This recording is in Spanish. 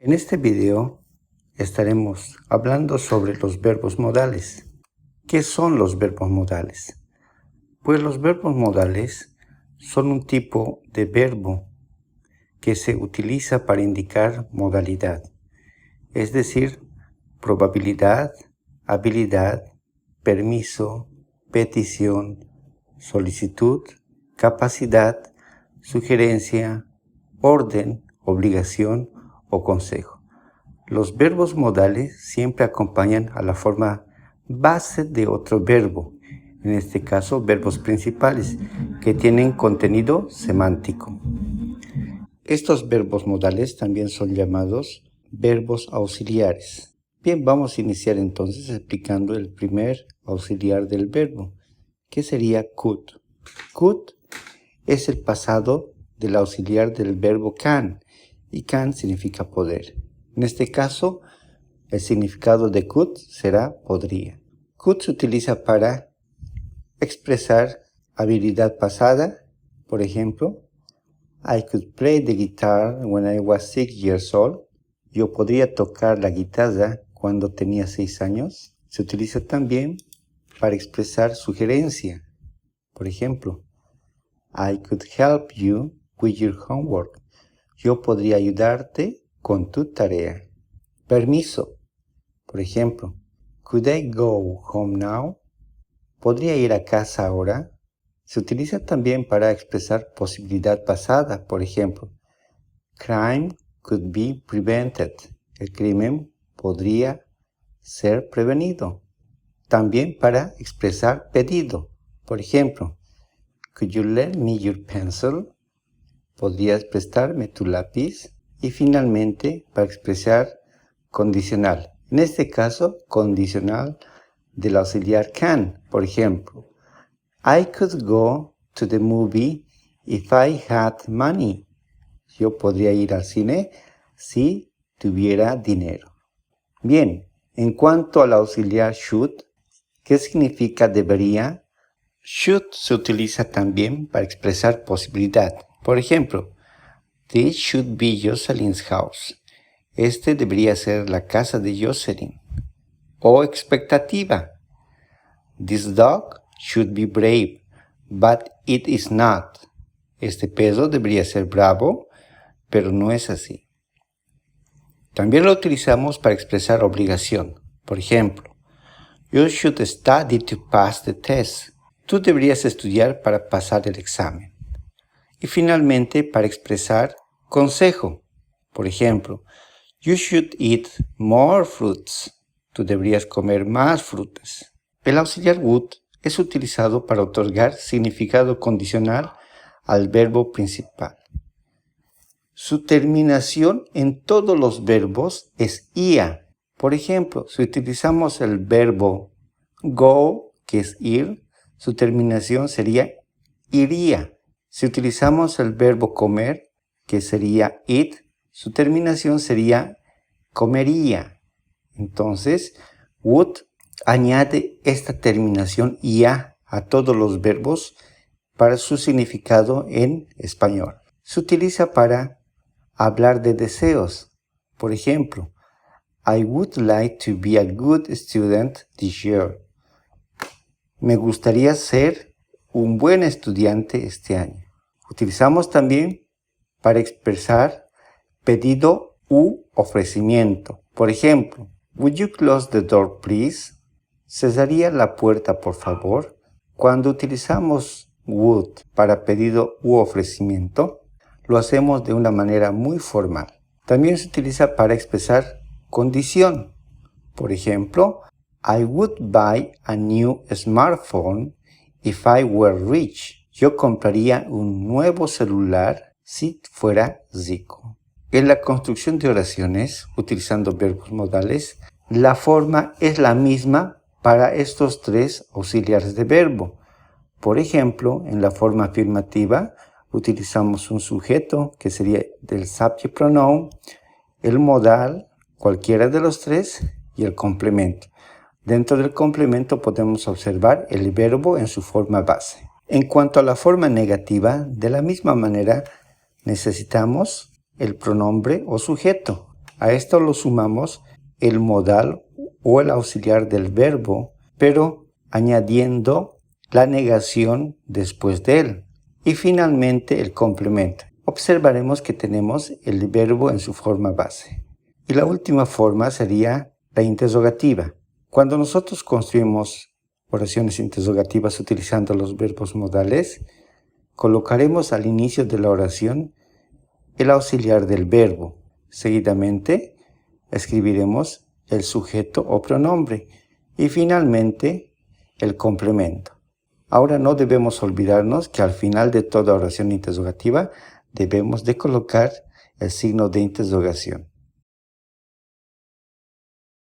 En este video estaremos hablando sobre los verbos modales. ¿Qué son los verbos modales? Pues los verbos modales son un tipo de verbo que se utiliza para indicar modalidad, es decir, probabilidad, habilidad, permiso, petición, solicitud, capacidad, sugerencia, orden, obligación o consejo. Los verbos modales siempre acompañan a la forma base de otro verbo, en este caso verbos principales, que tienen contenido semántico. Estos verbos modales también son llamados verbos auxiliares. Bien, vamos a iniciar entonces explicando el primer auxiliar del verbo, que sería could. Could es el pasado del auxiliar del verbo can, y can significa poder. En este caso, el significado de could será podría. Could se utiliza para expresar habilidad pasada. Por ejemplo, I could play the guitar when I was 6 years old. Yo podría tocar la guitarra cuando tenía 6 años. Se utiliza también para expresar sugerencia. Por ejemplo, I could help you with your homework. Yo podría ayudarte con tu tarea. Permiso. Por ejemplo, could I go home now? ¿Podría ir a casa ahora? Se utiliza también para expresar posibilidad pasada. Por ejemplo, crime could be prevented. El crimen podría ser prevenido. También para expresar pedido. Por ejemplo, could you lend me your pencil? ¿Podrías prestarme tu lápiz? Y finalmente, para expresar condicional. En este caso, condicional del auxiliar can. Por ejemplo, I could go to the movie if I had money. Yo podría ir al cine si tuviera dinero. Bien, en cuanto al auxiliar should, ¿qué significa debería? Should se utiliza también para expresar posibilidad. Por ejemplo, this should be Jocelyn's house. Este debería ser la casa de Jocelyn. O expectativa. This dog should be brave, but it is not. Este perro debería ser bravo, pero no es así. También lo utilizamos para expresar obligación. Por ejemplo, you should study to pass the test. Tú deberías estudiar para pasar el examen. Y finalmente, para expresar consejo. Por ejemplo, you should eat more fruits. Tú deberías comer más frutas. El auxiliar would es utilizado para otorgar significado condicional al verbo principal. Su terminación en todos los verbos es ia. Por ejemplo, si utilizamos el verbo go, que es ir, su terminación sería iría. Si utilizamos el verbo comer, que sería eat, su terminación sería comería. Entonces, would añade esta terminación ia a todos los verbos para su significado en español. Se utiliza para hablar de deseos. Por ejemplo, I would like to be a good student this year. Me gustaría ser un buen estudiante este año. Utilizamos también para expresar pedido u ofrecimiento. Por ejemplo, would you close the door, please? ¿Cesaría la puerta, por favor? Cuando utilizamos would para pedido u ofrecimiento, lo hacemos de una manera muy formal. También se utiliza para expresar condición. Por ejemplo, I would buy a new smartphone if I were rich. Yo compraría un nuevo celular si fuera rico. En la construcción de oraciones, utilizando verbos modales, la forma es la misma para estos tres auxiliares de verbo. Por ejemplo, en la forma afirmativa, utilizamos un sujeto que sería del subject pronoun, el modal, cualquiera de los tres, y el complemento. Dentro del complemento podemos observar el verbo en su forma base. En cuanto a la forma negativa, de la misma manera necesitamos el pronombre o sujeto. A esto lo sumamos el modal o el auxiliar del verbo, pero añadiendo la negación después de él. Y finalmente el complemento. Observaremos que tenemos el verbo en su forma base. Y la última forma sería la interrogativa. Cuando nosotros construimos oraciones interrogativas utilizando los verbos modales, colocaremos al inicio de la oración el auxiliar del verbo. Seguidamente, escribiremos el sujeto o pronombre y finalmente el complemento. Ahora no debemos olvidarnos que al final de toda oración interrogativa debemos de colocar el signo de interrogación.